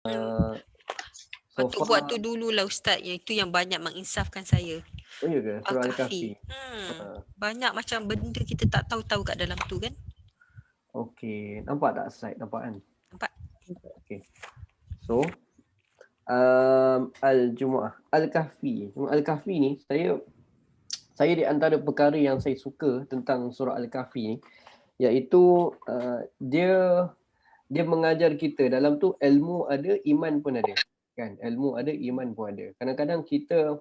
So Patut buat far, tu dululah Ustaz, yang itu yang banyak menginsafkan saya. oh ya ke surah Al-Kahfi. Al-Kahfi. Ha, Banyak macam benda kita tak tahu-tahu kat dalam tu kan. okey, nampak tak slide nampak kan? Nampak? Okey. So, Al-Jumu'ah, Al-Kahfi. Al-Kahfi ni saya di antara perkara yang saya suka tentang surah Al-Kahfi ni, iaitu dia mengajar kita dalam tu ilmu ada, iman pun ada. Kan? Ilmu ada, iman pun ada. Kadang-kadang kita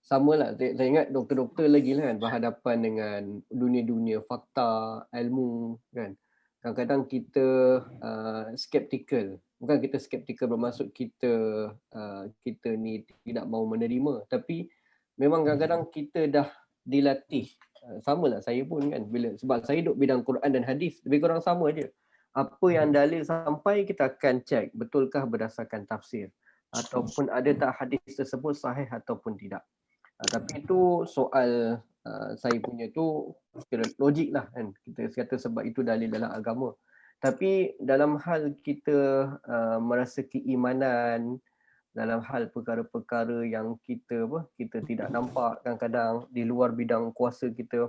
samalah, saya ingat doktor-doktor lagi lah kan berhadapan dengan dunia-dunia fakta, ilmu kan. Kadang-kadang kita skeptikal. Bukan kita skeptikal bermaksud kita ni tidak mahu menerima, tapi memang kadang-kadang kita dah dilatih. Samalah saya pun kan, sebab saya duduk bidang Quran dan hadis, lebih kurang sama je. Apa yang dalil sampai kita akan cek betulkah berdasarkan tafsir, ataupun ada tak hadis tersebut sahih ataupun tidak. Tapi itu soal saya punya tu kira logik lah kan, kita kata sebab itu dalil dalam agama. Tapi dalam hal kita merasa keimanan, dalam hal perkara-perkara yang kita tidak nampak kadang-kadang di luar bidang kuasa kita,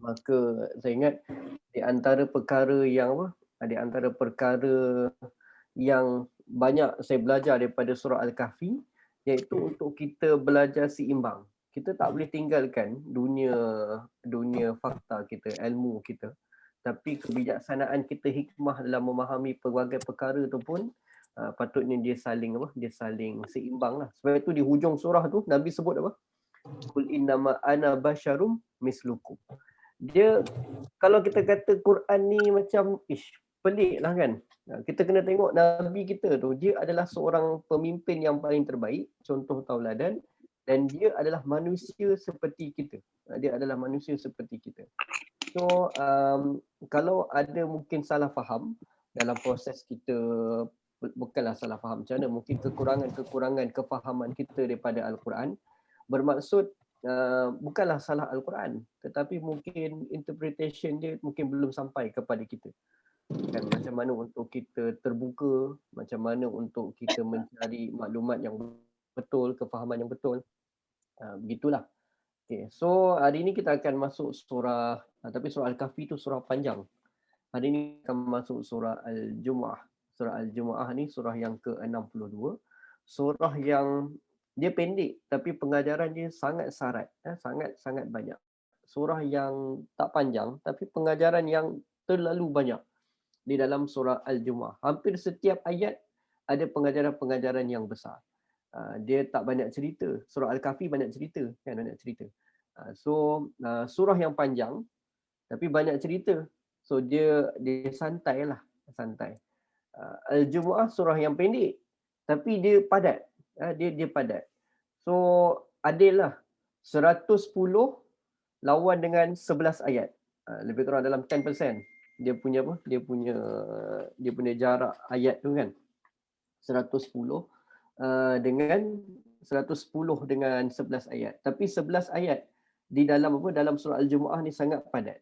maka saya ingat di antara perkara yang banyak saya belajar daripada surah Al-Kahfi, iaitu untuk kita belajar seimbang. Kita tak boleh tinggalkan dunia fakta kita, ilmu kita, tapi kebijaksanaan kita, hikmah dalam memahami pelbagai perkara tu pun patutnya dia saling seimbang lah. Sebab itu di hujung surah tu Nabi sebut apa? Qul innama ana basyarum mislukum. Dia, kalau kita kata Quran ni macam pelik lah kan. Kita kena tengok Nabi kita tu, dia adalah seorang pemimpin yang paling terbaik, contoh tauladan, dan dia adalah manusia seperti kita. Dia adalah manusia seperti kita. So kalau ada mungkin salah faham dalam proses kita, bukanlah salah faham macam mana, mungkin kekurangan kefahaman kita daripada Al-Quran, bermaksud bukanlah salah Al-Quran, tetapi mungkin interpretation dia mungkin belum sampai kepada kita. Kan, macam mana untuk kita terbuka, macam mana untuk kita mencari maklumat yang betul, kefahaman yang betul. Begitulah. Okay, so hari ini kita akan masuk surah, tapi surah Al-Kahfi tu surah panjang. Hari ini akan masuk surah Al-Jumu'ah. Surah Al-Jumu'ah ni surah yang ke-62. Surah yang dia pendek tapi pengajaran dia sangat syarat, sangat-sangat banyak. Surah yang tak panjang tapi pengajaran yang terlalu banyak di dalam surah Al-Jumu'ah. Hampir setiap ayat ada pengajaran-pengajaran yang besar. Dia tak banyak cerita. Surah Al-Kahfi banyak cerita, kan, banyak cerita. So surah yang panjang tapi banyak cerita. So dia santai lah, santai. Al-Jumu'ah surah yang pendek tapi dia padat. Dia padat. So adil lah. 110 lawan dengan 11 ayat. Lebih kurang dalam 10%. Dia punya jarak ayat tu kan. 110 dengan 110 dengan 11 ayat. Tapi 11 ayat di dalam surah Al-Jumu'ah ni sangat padat.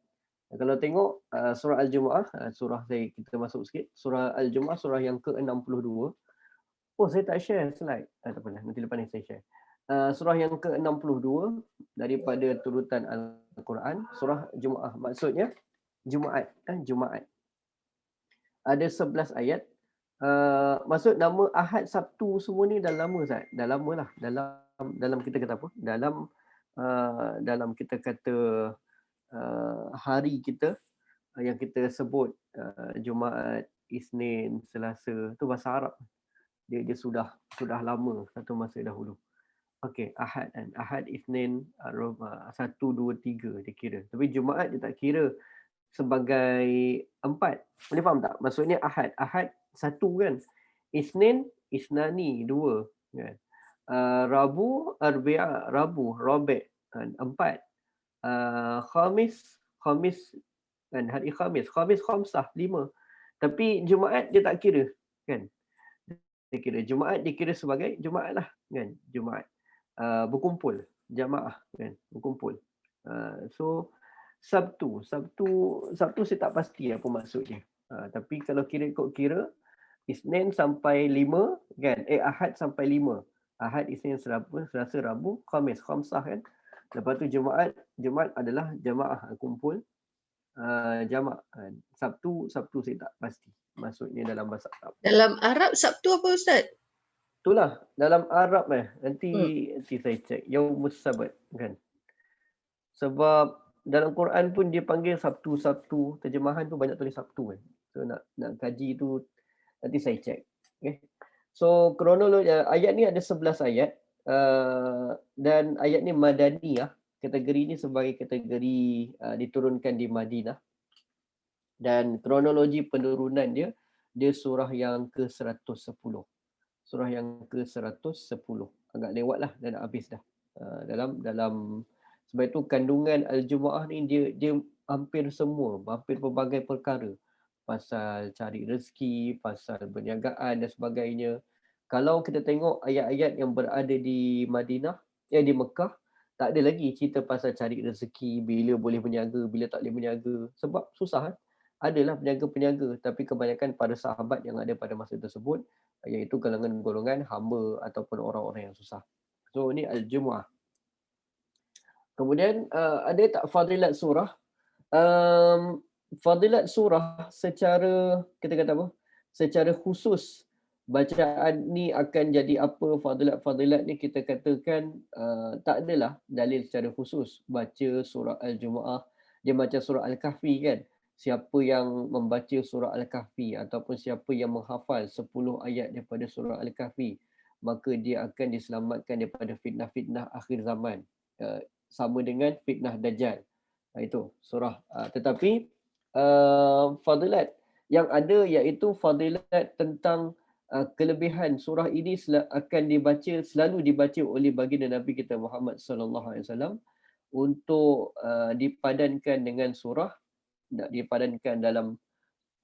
Kalau tengok surah Al-Jumu'ah, surah kita masuk sikit. Surah Al-Jumu'ah surah yang ke-62. Oh, saya tak share slide. Tak apalah, nanti lepas ni saya share. Surah yang ke-62 daripada turutan Al-Quran, surah Jumu'ah. Maksudnya Jumaat, Jumaat. Ada 11 ayat. Maksud nama Ahad, Sabtu semua ni dah lama Ustaz. Dah lama lah. Dalam kita kata apa? Dalam kita kata hari kita yang kita sebut Jumaat, Isnin, Selasa, tu bahasa Arab. Dia sudah lama satu masa dahulu. Okey, Ahad kan. Ahad, Isnin, satu, dua, tiga dia kira. Tapi Jumaat dia tak kira sebagai empat. Boleh faham tak? Maksudnya Ahad. Ahad satu kan. Isnin, Isnani dua kan. Rabu, Arbi'a, Rabu, Rabi' kan, empat. Khamis, Khamis kan, hari Khamis. Khamis Khamsah, lima. Tapi Jumaat dia tak kira kan. Dia kira Jumaat, dia kira sebagai Jumaat lah kan. Jumaat. Berkumpul, jamaah kan, berkumpul. So Sabtu saya tak pasti apa maksudnya. Tapi kalau ikut kira Isnin sampai 5 kan? Ahad sampai 5. Ahad, Isnin, Selasa, Rabu, Khamis, khamsah kan? Lepas tu Jumaat adalah jamaah kumpul jamak kan. Sabtu saya tak pasti. Maksudnya dalam bahasa Arab. Dalam Arab Sabtu apa Ustaz? Itulah dalam Arab nanti saya cek. Yaumus Sabat kan. Sebab dalam Quran pun dia panggil Sabtu, terjemahan tu banyak tulis Sabtu kan. So nak kaji tu nanti saya cek. Okay. So kronologi ayat ni ada 11 ayat dan ayat ni Madaniyah. Kategori ni sebagai kategori diturunkan di Madinah. Dan kronologi penurunan dia surah yang ke-110. Surah yang ke-110. Agak lewat lah dan habis dah. Dalam sebab itu kandungan Al-Jumu'ah ni dia hampir semua, hampir pelbagai perkara. Pasal cari rezeki, pasal perniagaan dan sebagainya. Kalau kita tengok ayat-ayat yang berada di Madinah, di Mekah, tak ada lagi cerita pasal cari rezeki, bila boleh berniaga, bila tak boleh berniaga. Sebab susah kan? Adalah peniaga-peniaga, tapi kebanyakan pada sahabat yang ada pada masa tersebut, iaitu kalangan golongan hamba ataupun orang-orang yang susah. So ini Al-Jumu'ah. Kemudian ada tak fadilat surah? Fadilat surah secara, kita kata apa? Secara khusus, bacaan ni akan jadi apa, fadilat-fadilat ni kita katakan tak adalah dalil secara khusus. Baca surah Al-Jumu'ah, dia macam surah Al-Kahfi kan. Siapa yang membaca surah Al-Kahfi ataupun siapa yang menghafal 10 ayat daripada surah Al-Kahfi, maka dia akan diselamatkan daripada fitnah-fitnah akhir zaman. Sama dengan fitnah Dajjal. Itu surah. Tetapi fadilat yang ada iaitu fadilat tentang kelebihan surah ini akan selalu dibaca oleh baginda Nabi kita Muhammad sallallahu alaihi wasallam untuk dipadankan dengan surah, dipadankan dalam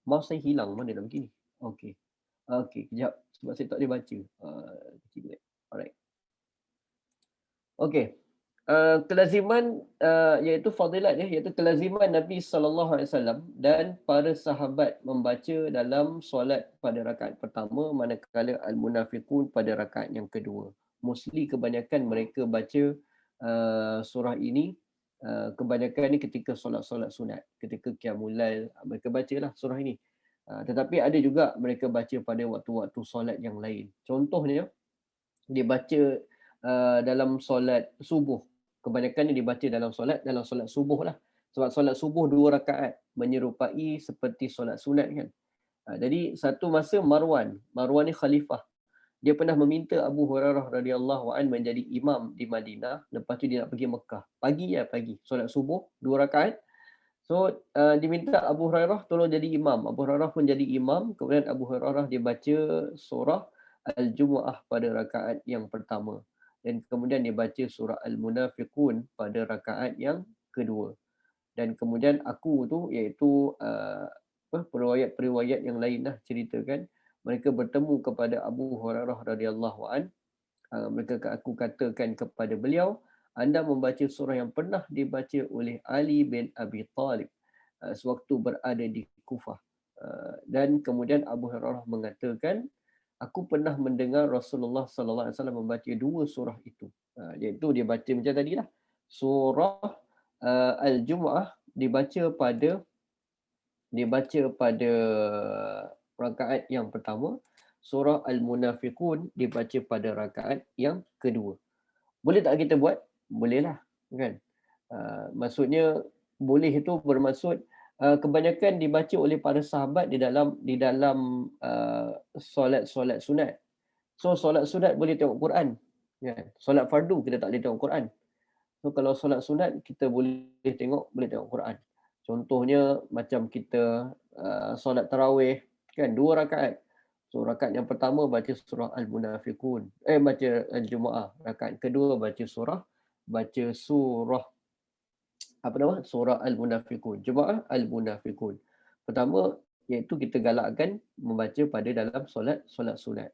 mouse saya hilang mana dalam begini. Okey, kejap sebab saya tak boleh baca. Alright. Okey. Kelaziman iaitu fadilat iaitu kelaziman Nabi sallallahu alaihi wasallam dan para sahabat membaca dalam solat pada rakaat pertama, manakala al-munafiqun pada rakaat yang kedua. Mostly kebanyakan mereka baca surah ini kebanyakan ni ketika solat-solat sunat, ketika qiyamul lail mereka bacalah surah ini. Tetapi ada juga mereka baca pada waktu-waktu solat yang lain. Contohnya dia baca dalam solat subuh. Kebanyakan dia dibaca dalam solat subuh lah. Sebab solat subuh 2 rakaat menyerupai seperti solat sunat kan. Jadi satu masa Marwan ni khalifah. Dia pernah meminta Abu Hurairah radhiyallahu an menjadi imam di Madinah, lepas tu dia nak pergi Mekah. Pagi solat subuh 2 rakaat. So diminta Abu Hurairah tolong jadi imam. Abu Hurairah pun jadi imam. Kemudian Abu Hurairah dia baca surah Al-Jumu'ah pada rakaat yang pertama. Dan kemudian dia baca surah Al-Munafiqun pada rakaat yang kedua. Dan kemudian aku tu iaitu periwayat yang lain dah ceritakan mereka bertemu kepada Abu Hurairah radhiyallahu an. Aku katakan kepada beliau, anda membaca surah yang pernah dibaca oleh Ali bin Abi Talib sewaktu berada di Kufah. Dan kemudian Abu Hurairah mengatakan, aku pernah mendengar Rasulullah sallallahu alaihi wasallam membaca 2 surah itu. Iaitu dia baca macam tadilah. Surah Al-Jumu'ah dibaca pada rakaat yang pertama. Surah Al-Munafiqun dibaca pada rakaat yang kedua. Boleh tak kita buat? Bolehlah, kan? Maksudnya boleh itu bermaksud kebanyakan dibaca oleh para sahabat di dalam solat-solat sunat. So solat sunat boleh tengok Quran, kan? Solat fardu kita tak boleh tengok Quran. So kalau solat sunat kita boleh tengok Quran. Contohnya macam kita solat tarawih kan 2 rakaat. So rakaat yang pertama baca surah Al-Munafiqun, baca Al-Jumu'ah. Rakaat kedua baca surah surah Al-Munafiqun. Jumu'ah Al-Munafiqun. Pertama iaitu kita galakkan membaca pada dalam solat sunat.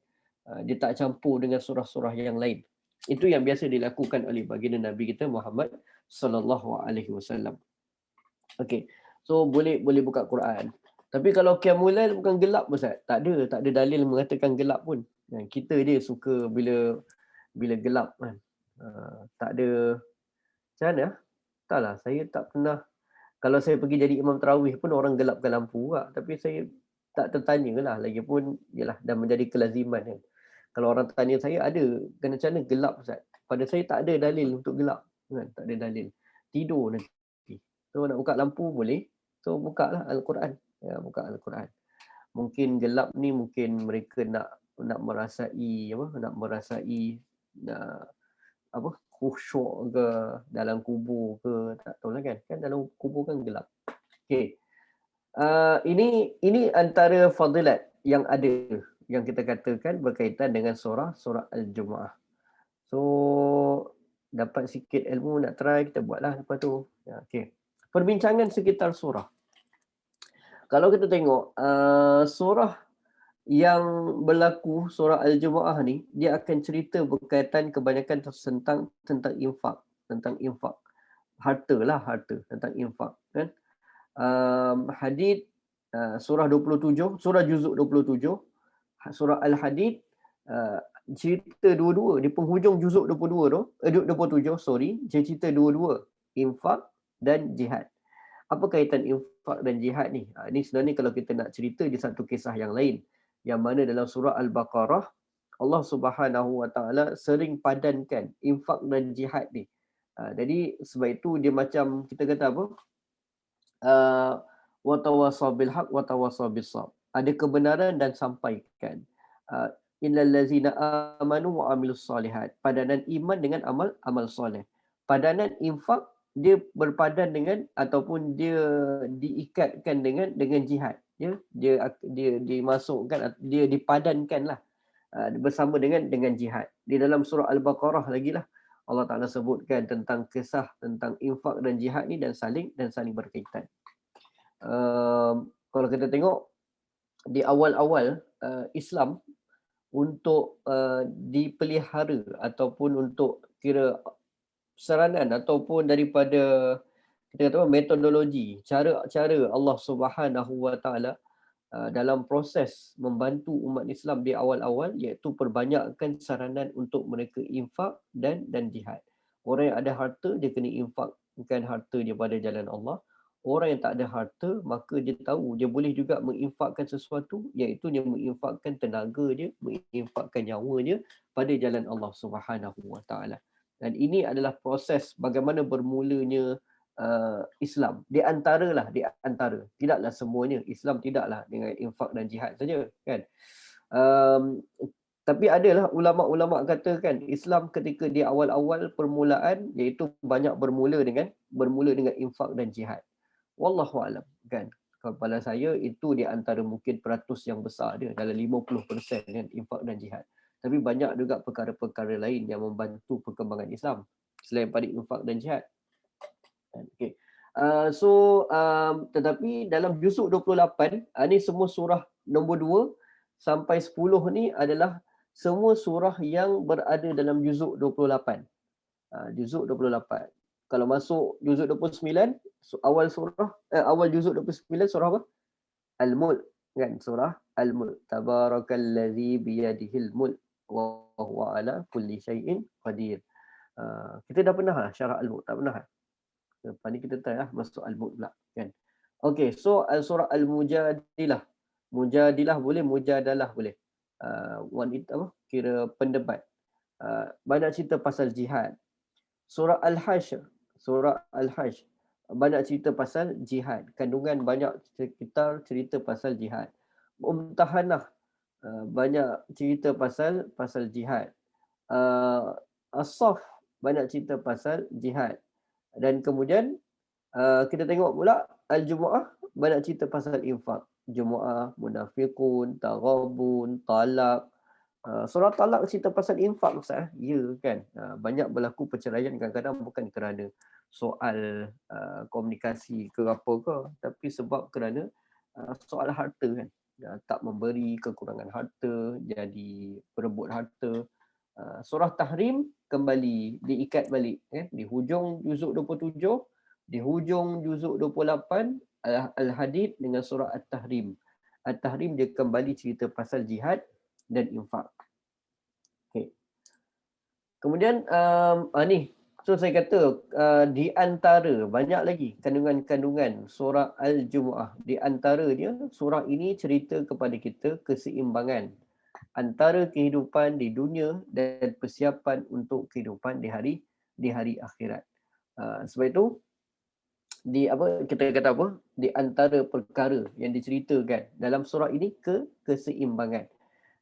Dia tak campur dengan surah-surah yang lain. Itu yang biasa dilakukan oleh baginda Nabi kita Muhammad sallallahu alaihi wasallam. Okey. So boleh buka Quran. Tapi kalau qiyamul lail bukan gelap Ustaz. Tak ada dalil mengatakan gelap pun. Kita dia suka bila gelap kan. Tak ada macam mana? Taklah, saya tak pernah. Kalau saya pergi jadi imam tarawih pun orang gelapkan lampu juga. Tapi saya tak tertanya lah. Lagipun yalah dah menjadi kelaziman kan. Kalau orang tanya saya ada kena macam mana gelap Ustaz. Pada saya tak ada dalil untuk gelap kan. Tak ada dalil. Tidur nanti. So nak buka lampu boleh. So buka lah Al-Quran. Buka Al-Quran. Mungkin gelap ni mungkin mereka nak merasai khusyuk ke dalam kubur ke, tak tahu lah kan. Kan dalam kubur kan gelap. Okey. Ini antara fadilat yang ada yang kita katakan berkaitan dengan surah Al-Jumu'ah. So dapat sikit ilmu nak try, kita buatlah lepas tu. Okey. Perbincangan sekitar surah. Kalau kita tengok surah yang berlaku surah Al-Jumu'ah ni, dia akan cerita berkaitan kebanyakan tentang infak, harta, tentang infak kan. Hadid surah 27, surah juzuk 27, surah Al-Hadid cerita dua-dua di penghujung juzuk 27 dia cerita dua-dua, infak dan jihad. Apa kaitan infak dan jihad ni? Ini sebenarnya kalau kita nak cerita di satu kisah yang lain, yang mana dalam surah Al-Baqarah Allah Subhanahu Wa Taala sering padankan infak dan jihad ni. Jadi sebab itu dia macam kita kata apa? Wa tawasaw bil haq wa tawasaw bis sabr. Ada kebenaran dan sampaikan. Illal ladzina amanu wa amilus solihat. Padanan iman dengan amal soleh. Padanan infak dia berpadan dengan ataupun dia diikatkan dengan jihad. Dia dimasukkan, dia dipadankanlah bersama dengan jihad. Di dalam surah Al-Baqarah lagi lah Allah Taala sebutkan tentang kisah tentang infak dan jihad ni dan saling berkaitan. Kalau kita tengok di awal-awal Islam untuk dipelihara ataupun untuk kira saranan ataupun daripada kita kata metodologi, cara Allah Subhanahu Wa Taala dalam proses membantu umat Islam di awal-awal, iaitu perbanyakkan saranan untuk mereka infak dan jihad. Orang yang ada harta dia kena infakkan harta dia pada jalan Allah. Orang yang tak ada harta, maka dia tahu dia boleh juga menginfakkan sesuatu, iaitu dia menginfakkan tenaga dia, menginfakkan nyawa dia pada jalan Allah Subhanahu Wa Taala. Dan ini adalah proses bagaimana bermulanya Islam. Di antara, tidaklah semuanya. Islam tidaklah dengan infak dan jihad saja kan. Tapi adalah ulama-ulama katakan Islam ketika di awal-awal permulaan, iaitu banyak bermula dengan infak dan jihad. Wallahu alam kan. Kepala saya itu di antara mungkin peratus yang besar dia, dalam 50% kan infak dan jihad. Tapi banyak juga perkara-perkara lain yang membantu perkembangan Islam selain pada infak dan jihad. Okay. Tetapi dalam juzuk 28, ni semua surah nombor 2 sampai 10 ni adalah semua surah yang berada dalam juzuk 28. Juzuk 28. Kalau masuk juzuk 29, awal juzuk 29 surah apa? Al-Mulk kan, surah Al-Mulk. Tabarakallazi biyadihil mulk wa huwa ala kulli syai'in qadir. Kita dah pernah syarah Al-Mulk, tak pernah? Lepas ni kita try masuk Al-Mulk pula kan. Okey, so surah Al-Mujadilah. Mujadilah boleh, Mujadalah boleh. Wanita apa? Kira pendebat. Banyak cerita pasal jihad. Surah Al-Hajj, banyak cerita pasal jihad. Kandungan banyak sekitar cerita pasal jihad. Mumtahanah, banyak cerita pasal jihad. As-Saff, banyak cerita pasal jihad. Dan kemudian kita tengok pula Al-Jumu'ah, banyak cerita pasal infak. Jumu'ah, Munafiqun, Taghabun, Talak. Surah Talak cerita pasal infak Ustaz. Ya kan. Banyak berlaku perceraian kadang-kadang bukan kerana soal komunikasi ke apa ke, tapi sebab kerana soal harta kan. Tak memberi, kekurangan harta, jadi berebut harta. Surah Tahrim kembali diikat balik kan, di hujung juzuk 27, di hujung juzuk 28 Al-Hadid dengan surah At-Tahrim. At-Tahrim dia kembali cerita pasal jihad dan infak. Okay. Kemudian ni, so saya kata di antara banyak lagi kandungan-kandungan surah Al-Jumu'ah. Di antaranya surah ini cerita kepada kita keseimbangan antara kehidupan di dunia dan persiapan untuk kehidupan di hari akhirat. Sebab itu kita kata apa? Di antara perkara yang diceritakan dalam surah ini keseimbangan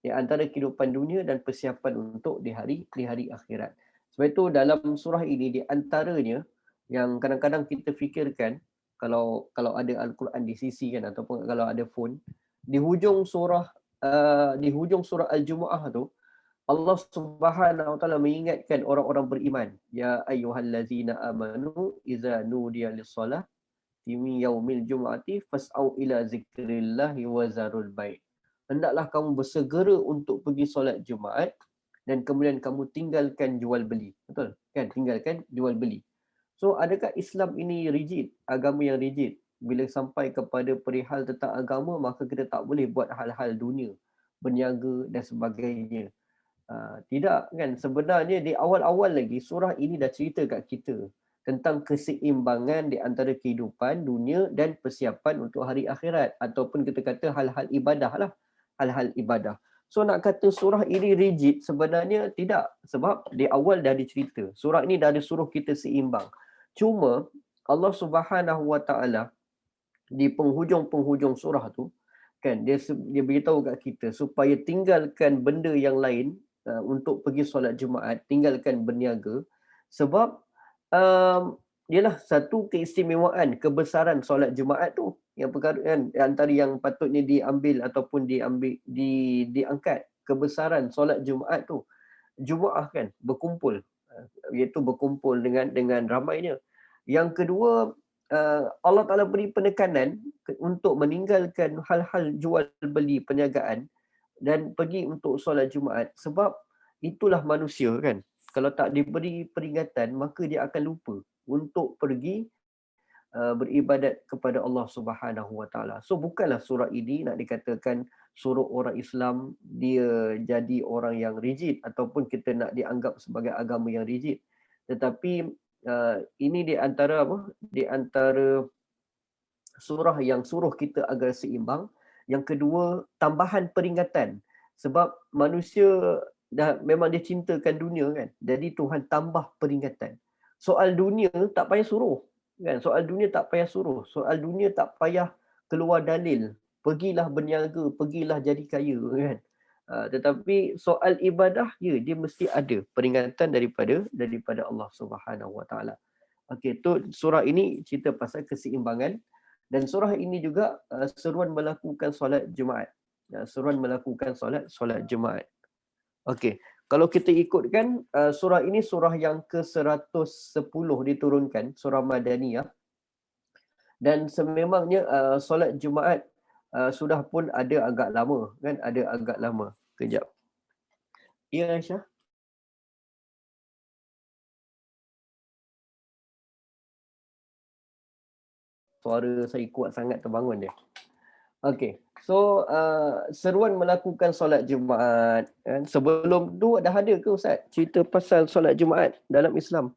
di antara kehidupan dunia dan persiapan untuk di hari akhirat. Sebab itu dalam surah ini di antaranya yang kadang-kadang kita fikirkan kalau ada Al-Quran di sisi kan ataupun kalau ada phone di hujung surah Al-Jumu'ah tu Allah Subhanahu wa taala mengingatkan orang-orang beriman, ya ayyuhallazina amanu idza nudiya lis-shalah min yaumil jumu'ati fas'au ila zikrillahi wa zarul bai'. Hendaklah kamu bersegera untuk pergi solat Jumaat dan kemudian kamu tinggalkan jual beli. Betul? Kan? Tinggalkan jual beli. So, adakah Islam ini rigid? Agama yang rigid? Bila sampai kepada perihal tentang agama, maka kita tak boleh buat hal-hal dunia, berniaga dan sebagainya. Tidak kan? Sebenarnya di awal-awal lagi, surah ini dah cerita kat kita tentang keseimbangan di antara kehidupan dunia dan persiapan untuk hari akhirat. Ataupun kita kata hal-hal ibadah lah. Hal-hal ibadah. So nak kata surah ini rigid, sebenarnya tidak. Sebab di awal dah dicerita. Surah ini dah disuruh kita seimbang. Cuma Allah Subhanahu Wa Taala di penghujung-penghujung surah tu, kan, dia beritahu kat kita supaya tinggalkan benda yang lain untuk pergi solat Jumaat, tinggalkan berniaga. Sebab ialah satu keistimewaan kebesaran solat Jumaat tu yang perkara kan antara yang patutnya diambil ataupun diangkat kebesaran solat Jumaat tu. Jumaah kan berkumpul, iaitu berkumpul dengan ramainya. Yang kedua, Allah Ta'ala beri penekanan untuk meninggalkan hal-hal jual beli perniagaan dan pergi untuk solat Jumaat. Sebab itulah manusia kan. Kalau tak diberi peringatan, maka dia akan lupa untuk pergi beribadat kepada Allah Subhanahu Wa Taala. So bukanlah surah ini nak dikatakan suruh orang Islam dia jadi orang yang rigid ataupun kita nak dianggap sebagai agama yang rigid. Tetapi ini di antara Di antara surah yang suruh kita agar seimbang. Yang kedua, tambahan peringatan. Sebab manusia memang dia cintakan dunia kan. Jadi Tuhan tambah peringatan. Soal dunia tak payah suruh. Kan? Soal dunia tak payah suruh. Soal dunia tak payah keluar dalil. Pergilah berniaga, pergilah jadi kaya kan. Tetapi soal ibadah dia mesti ada peringatan daripada Allah Subhanahu Wa Taala. Okey, tu surah ini cerita pasal keseimbangan dan surah ini juga seruan melakukan solat Jumaat. Seruan melakukan solat Jumaat. Okey, kalau kita ikutkan surah ini surah yang ke-110 diturunkan, surah Madaniyah. Dan sememangnya solat Jumaat sudah pun ada agak lama kan, ada agak lama. Kejap. Ya Aisyah. Suara saya kuat sangat terbangun dia. Okey. So seruan melakukan solat Jumaat kan. Sebelum tu dah ada ke Ustaz cerita pasal solat Jumaat dalam Islam?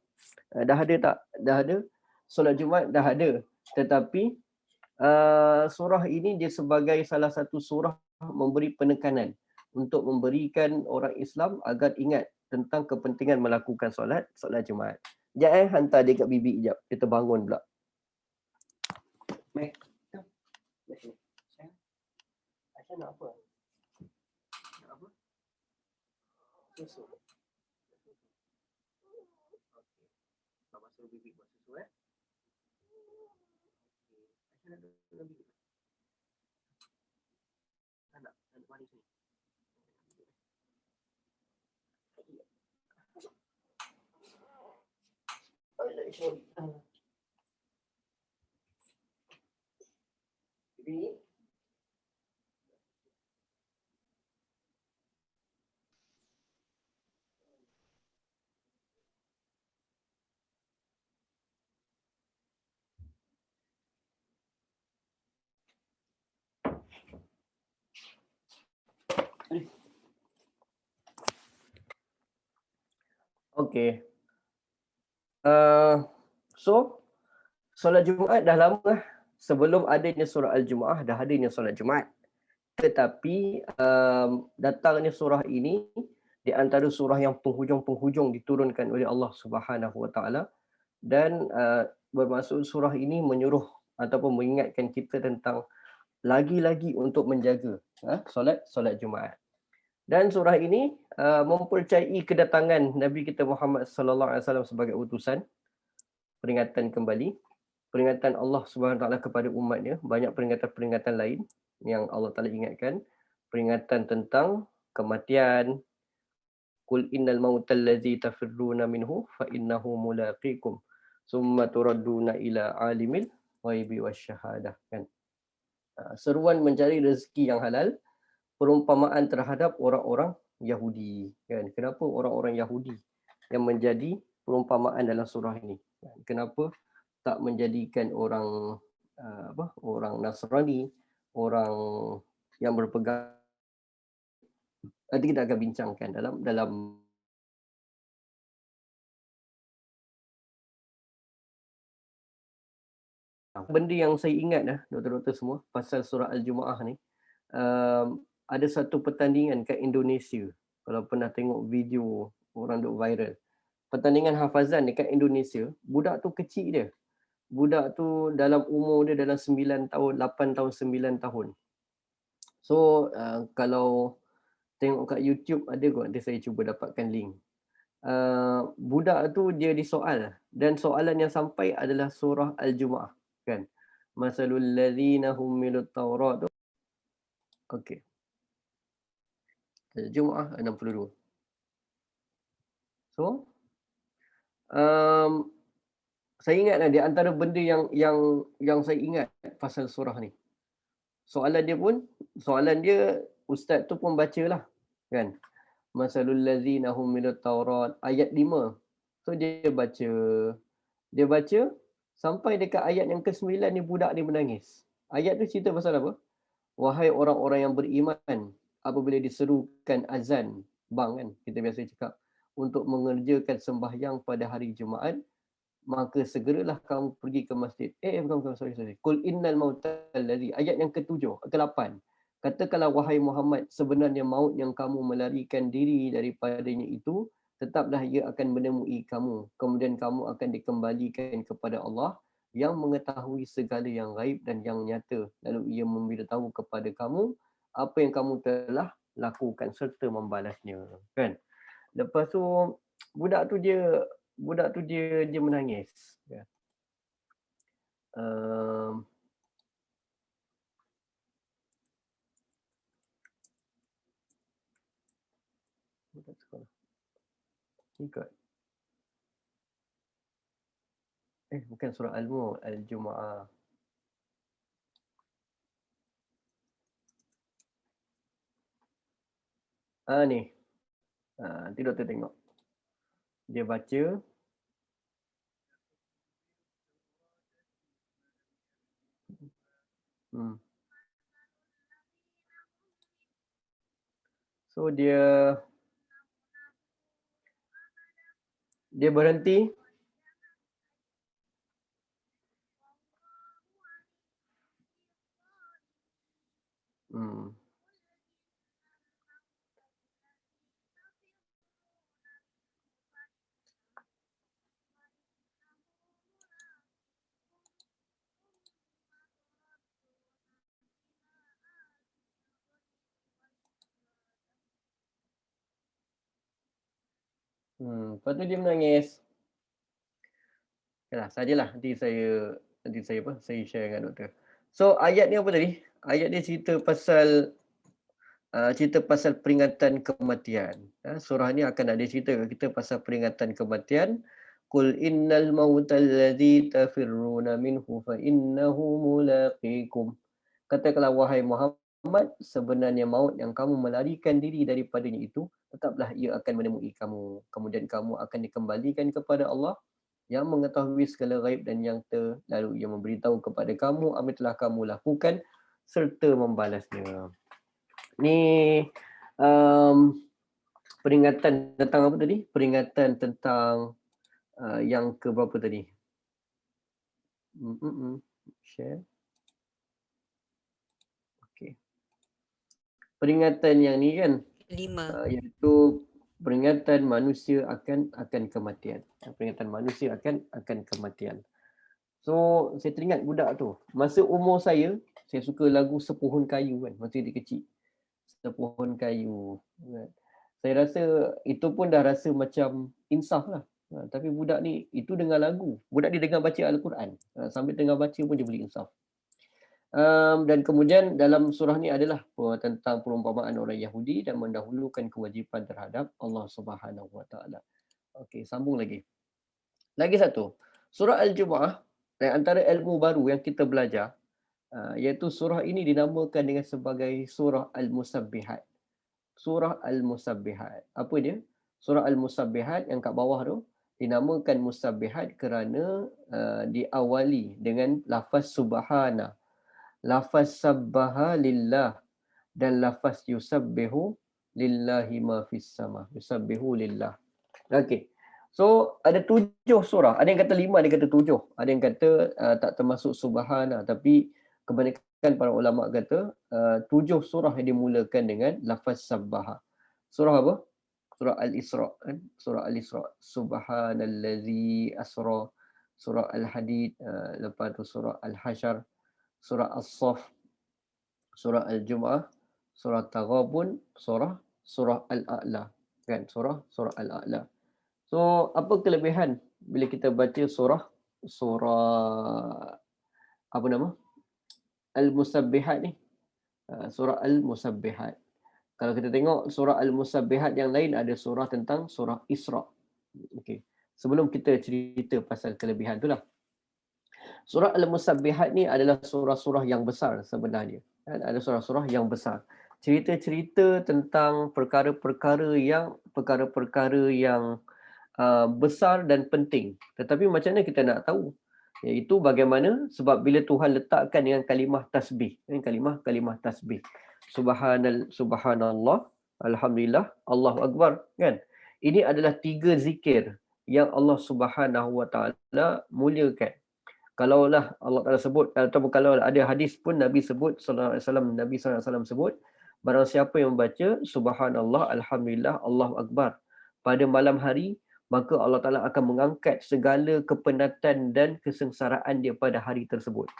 Dah ada tak? Dah ada. Solat Jumaat dah ada. Tetapi surah ini dia sebagai salah satu surah memberi penekanan untuk memberikan orang Islam agar ingat tentang kepentingan melakukan solat Jumaat. Sekejap hantar dia kat bibi sekejap. Dia terbangun pula. Mek. Aisyah nak apa? Nak apa? Susu. Okey. Bapa suruh bibi buat susu Okey. Aisyah nak dengan bibi. Nak mari sini. Bibi. Okey. So solat Jumaat dah lama lah. Sebelum adanya surah Al-Jumu'ah dah adanya solat Jumaat. Tetapi datangnya surah ini di antara surah yang penghujung-penghujung diturunkan oleh Allah Subhanahu Wa Taala, dan bermaksud surah ini menyuruh ataupun mengingatkan kita tentang lagi-lagi untuk menjaga solat Jumaat. Dan surah ini mempercayai kedatangan Nabi kita Muhammad sallallahu alaihi wasallam sebagai utusan, peringatan kembali, peringatan Allah Subhanahu Wa Taala kepada umatnya, banyak peringatan-peringatan lain yang Allah Taala ingatkan, peringatan tentang kematian, qul innal mautal ladzi tafirruna minhu fa innahu mulaqikum summa turadduna ila alimil ghaibi wasyahadah, kan. Seruan mencari rezeki yang halal, perumpamaan terhadap orang-orang Yahudi, kan. Kenapa orang-orang Yahudi yang menjadi perumpamaan dalam surah ini? Kenapa tak menjadikan orang orang Nasrani, orang yang berpegang? Nanti kita akan bincangkan dalam benda yang saya ingat doktor-doktor semua pasal surah Al-Jumu'ah ni. Ada satu pertandingan kat Indonesia, kalau pernah tengok video orang duk viral, pertandingan hafazan dekat Indonesia. Budak tu kecil dia, budak tu dalam umur dia dalam 9 tahun, 8 tahun, 9 tahun. So kalau tengok kat YouTube ada kot, nanti saya cuba dapatkan link. Budak tu dia disoal dan soalan yang sampai adalah surah Al-Jumu'ah, kan. Masalul ladzina humilut taurat tu. Okey. Al-Jumu'ah 62. So saya ingat di antara benda yang saya ingat pasal surah ni. Soalan dia ustaz tu pun bacalah, kan. Masalul ladzina humilut taurat ayat 5. So dia baca sampai dekat ayat yang ke-9 ni budak ni menangis. Ayat tu cerita pasal apa? Wahai orang-orang yang beriman, apabila diserukan azan, bang kan, kita biasa cakap, untuk mengerjakan sembahyang pada hari Jumaat, maka segeralah kamu pergi ke masjid. Bukan, sorry. Qul innal mautal ladzi, ayat yang ke-7, ke-8. Katakanlah wahai Muhammad, sebenarnya maut yang kamu melarikan diri daripadanya itu, tetaplah ia akan menemui kamu. Kemudian kamu akan dikembalikan kepada Allah yang mengetahui segala yang gaib dan yang nyata. Lalu ia memberitahu kepada kamu apa yang kamu telah lakukan serta membalasnya, kan. Lepas tu budak tu dia menangis, kan. Budak sekolah. Ikut. Bukan surah Al-Mulk, Al-Jumu'ah. Ni. Nanti doktor tengok. Dia baca. So dia berhenti. Lepas tu dia menangis. Yalah, sajalah nanti saya share dengan doktor. So ayat ni apa tadi? Ayat dia cerita pasal peringatan kematian. Surah ni akan ada cerita kita pasal peringatan kematian. Qul innal mautal ladzi tafirruna minhu fa innahu mulaqikum. Katakanlah wahai Muhammad, sebenarnya maut yang kamu melarikan diri daripadanya itu, tetaplah ia akan menemui kamu. Kemudian kamu akan dikembalikan kepada Allah yang mengetahui segala gaib dan yang lalu ia memberitahu kepada kamu apa yang telah kamu lakukan serta membalasnya. Ni Peringatan tentang apa tadi? Peringatan tentang yang ke berapa tadi? Share. Okey. Peringatan yang ni kan, 5. iaitu peringatan manusia akan kematian. Peringatan manusia akan kematian. So, saya teringat budak tu. Masa umur saya suka lagu Sepohon Kayu kan, masa dia kecil. Sepohon Kayu. Kan. Saya rasa itu pun dah rasa macam insaf lah. Tapi budak ni, itu dengar lagu. Budak ni dengar baca Al-Quran. Sambil dengar baca pun dia boleh insaf. Dan kemudian dalam surah ni adalah tentang perumpamaan orang Yahudi dan mendahulukan kewajipan terhadap Allah Subhanahu Wa Taala. Okey, sambung lagi. Lagi satu. Surah Al-Jumu'ah, antara ilmu baru yang kita belajar, iaitu surah ini dinamakan dengan sebagai surah Al-Musabbihat. Surah Al-Musabbihat. Apa dia? Surah Al-Musabbihat yang kat bawah tu dinamakan Musabbihat kerana diawali dengan lafaz subhana, lafaz sabbaha lillah dan lafaz yusabbihu lillahi ma fis sama. Yusabbihu lillah. Okey. So ada 7 surah. Ada yang kata 5, ada yang kata 7. Ada yang kata tak termasuk subhana, tapi kebanyakan para ulama kata 7 surah yang dimulakan dengan lafaz sabbaha. Surah apa? Surah Al-Isra kan? Surah Al-Isra. Subhanallazi asra. Surah Al-Hadid, lepas tu surah Al-Hasyr, surah As-Saff, surah Al-Jumu'ah, surah Taghabun, surah Al-A'la. Kan? Surah Al-A'la. So, apa kelebihan bila kita baca surah apa nama? Al-Musabbihat ni? Surah Al-Musabbihat. Kalau kita tengok surah Al-Musabbihat yang lain, ada surah tentang surah Isra. Okey. Sebelum kita cerita pasal kelebihan tu lah. Surah Al-Musabbihat ni adalah surah-surah yang besar sebenarnya. Ada surah-surah yang besar. Cerita-cerita tentang perkara-perkara yang besar dan penting. Tetapi macam mana kita nak tahu? Iaitu bagaimana, sebab bila Tuhan letakkan dengan kalimah tasbih, kalimah tasbih. Subhanallah, alhamdulillah, Allahu akbar, kan? Ini adalah 3 zikir yang Allah Subhanahu Wa Taala muliakan. Kalaulah Allah Taala sebut, ataupun kalau ada hadis pun Nabi sebut sallallahu alaihi wasallam, Nabi sallallahu alaihi wasallam sebut, barang siapa yang membaca subhanallah, alhamdulillah, Allahu akbar pada malam hari, maka Allah Taala akan mengangkat segala kepenatan dan kesengsaraan dia pada hari tersebut.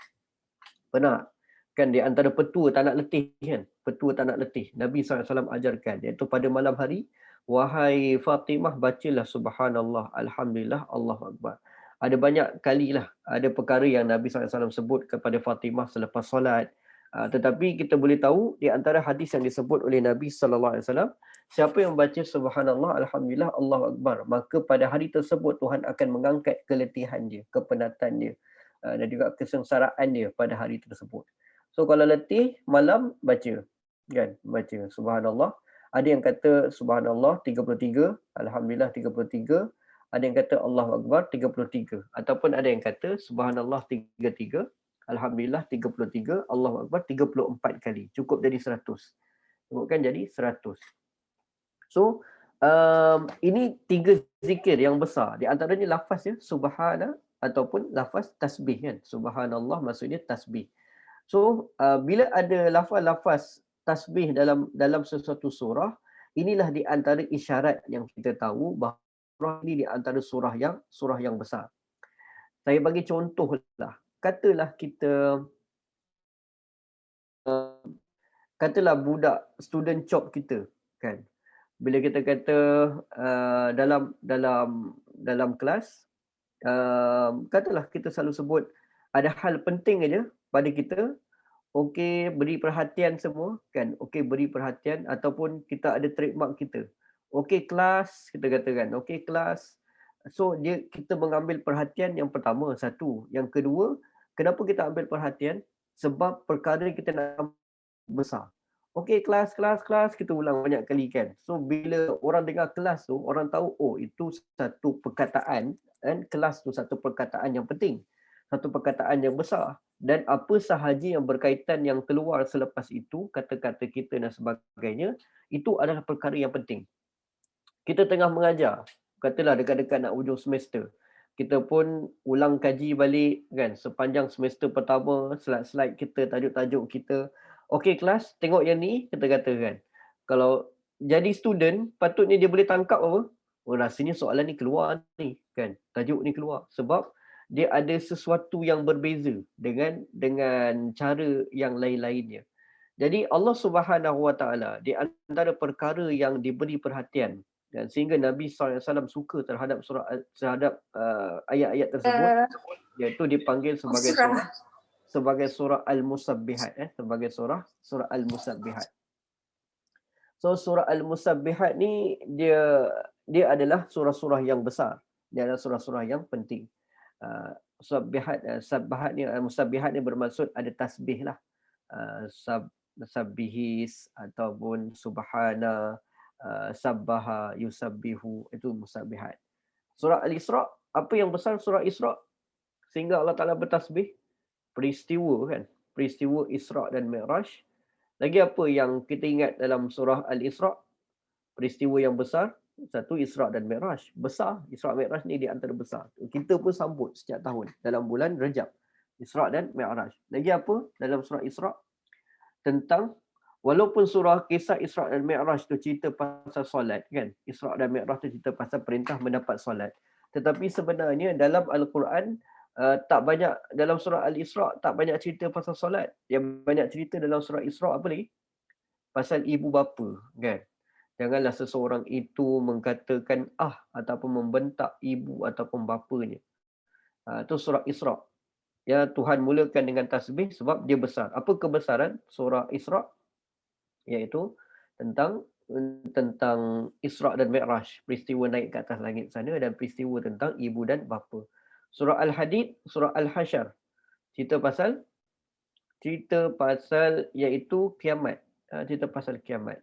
Benar? Kan di antara petua tak nak letih kan? Petua tak nak letih. Nabi SAW ajarkan, iaitu pada malam hari, wahai Fatimah, bacalah subhanallah, alhamdulillah, Allahu akbar. Ada banyak kalilah, ada perkara yang Nabi SAW sebut kepada Fatimah selepas solat. Tetapi kita boleh tahu di antara hadis yang disebut oleh Nabi SAW, siapa yang baca subhanallah, alhamdulillah, Allahu akbar, maka pada hari tersebut Tuhan akan mengangkat keletihan dia, kepenatan dia, dan juga kesengsaraan dia pada hari tersebut. So kalau letih malam, baca, kan? Baca subhanallah. Ada yang kata subhanallah 33, alhamdulillah 33, ada yang kata Allahu akbar 33, ataupun ada yang kata subhanallah 33, alhamdulillah 33, Allahu akbar 34 kali. Cukup jadi 100. Cukupkan jadi 100. So ini 3 zikir yang besar. Di antaranya lafaz ya, subhana ataupun lafaz tasbih kan. Subhanallah maksudnya tasbih. So bila ada lafaz-lafaz tasbih dalam sesuatu surah, inilah di antara isyarat yang kita tahu bahawa surah ini di antara surah yang besar. Saya bagi contohlah. Katalah budak student job kita kan. Bila kita kata dalam kelas, katalah kita selalu sebut ada hal penting aja pada kita, okey beri perhatian semua kan, okey beri perhatian, ataupun kita ada trademark kita, okey kelas, kita katakan okey kelas. So kita mengambil perhatian yang pertama, satu. Yang kedua, kenapa kita ambil perhatian? Sebab perkara kita nak besar. Okey kelas, kita ulang banyak kali kan. So bila orang dengar kelas tu, orang tahu oh itu satu perkataan, dan kelas tu satu perkataan yang penting. satu perkataan yang besar. Dan apa sahaja yang berkaitan yang keluar selepas itu, kata-kata kita dan sebagainya, itu adalah perkara yang penting. Kita tengah mengajar, katalah dekat-dekat nak hujung semester, kita pun ulang kaji balik kan, sepanjang semester pertama, slide-slide kita, tajuk-tajuk kita. Okey kelas, tengok yang ni, kita kata kan. Kalau jadi student, patutnya dia boleh tangkap apa? Oh, rasanya soalan ni keluar ni kan, tajuk ni keluar. Sebab dia ada sesuatu yang berbeza dengan cara yang lain-lainnya. Jadi Allah Subhanahu Wa Taala di antara perkara yang diberi perhatian dan sehingga Nabi SAW suka terhadap ayat-ayat tersebut, iaitu dipanggil sebagai surah Al-Musabbihat, sebagai surah Al-Musabbihat. So surah Al-Musabbihat ni dia adalah surah-surah yang besar. Dia adalah surah-surah yang penting. Musabbihat ni bermaksud ada tasbih lah. Sabbihis ataupun subhana, sabbaha, yusabbihu, itu musabbihat. Surah Al-Isra, apa yang besar surah Isra sehingga Allah Ta'ala bertasbih? Peristiwa kan, peristiwa Isra dan Mi'raj. Lagi apa yang kita ingat dalam surah Al-Isra? Peristiwa yang besar, satu Isra dan Mi'raj. Besar, Isra Mi'raj ni di antara besar. Kita pun sambut setiap tahun dalam bulan Rajab. Isra dan Mi'raj. Lagi apa dalam surah Isra? Tentang, walaupun surah kisah Isra dan Mi'raj tu cerita pasal solat kan. Isra dan Mi'raj tu cerita pasal perintah mendapat solat. Tetapi sebenarnya dalam Al-Quran, tak banyak, dalam surah Al-Isra tak banyak cerita pasal solat. Yang banyak cerita dalam surah Isra apa lagi? Pasal ibu bapa kan. Janganlah seseorang itu mengatakan ataupun membentak ibu ataupun bapanya. Itu surah Isra. Ya, Tuhan mulakan dengan tasbih sebab dia besar. Apa kebesaran surah Isra? Iaitu tentang Isra dan Mi'raj, peristiwa naik ke atas langit sana dan peristiwa tentang ibu dan bapa. Surah Al-Hadid, surah Al-Hasyr, cerita pasal iaitu kiamat. Cerita pasal kiamat.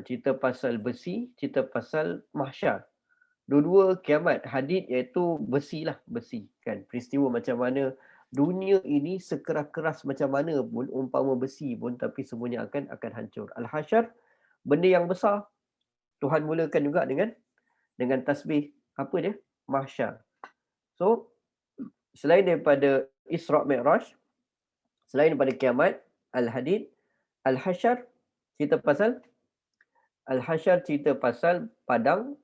Cerita pasal besi, cerita pasal mahsyar. Dua-dua kiamat. Hadid iaitu besi kan. Peristiwa macam mana dunia ini sekeras-keras macam mana pun, umpama besi pun, tapi semuanya akan hancur. Al-Hasyr, benda yang besar. Tuhan mulakan juga dengan tasbih. Apa dia? Mahsyar. So, selain daripada Isra' Mi'raj, selain daripada kiamat, Al-Hadid, Al-Hasyr cerita pasal padang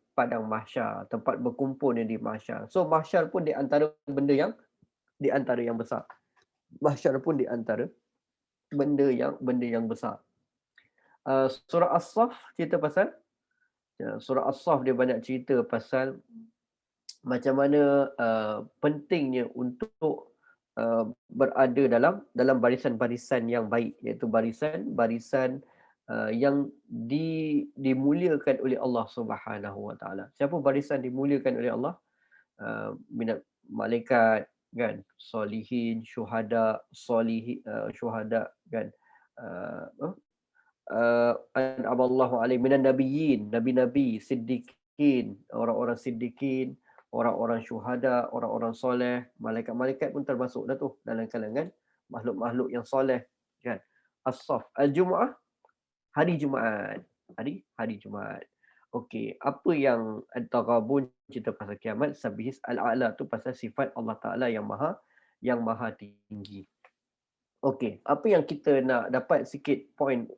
mahsyar, tempat berkumpulnya di mahsyar. So mahsyar pun di antara yang besar. Mahsyar pun di antara benda yang besar. Surah As-Saff cerita pasal, surah As-Saff dia banyak cerita pasal macam mana pentingnya untuk berada dalam barisan-barisan yang baik, iaitu barisan yang dimuliakan oleh Allah Subhanahu Wa Taala. Siapa barisan dimuliakan oleh Allah? Minat malaikat kan, solihin, syuhada kan, an'amallahu alaihim minan nabiyyin, nabi-nabi, siddiqin, orang-orang siddiqin, orang-orang syuhada, orang-orang soleh, malaikat-malaikat pun termasuk dah tu dalam kalangan makhluk-makhluk yang soleh kan. As-Saff, Al-Jumu'ah, hari Jumaat. Hari Jumaat. Okey, apa yang At-Taghabun cerita pasal kiamat, Sabbihis Al-A'la tu pasal sifat Allah Taala yang maha tinggi. Okey, apa yang kita nak dapat sikit point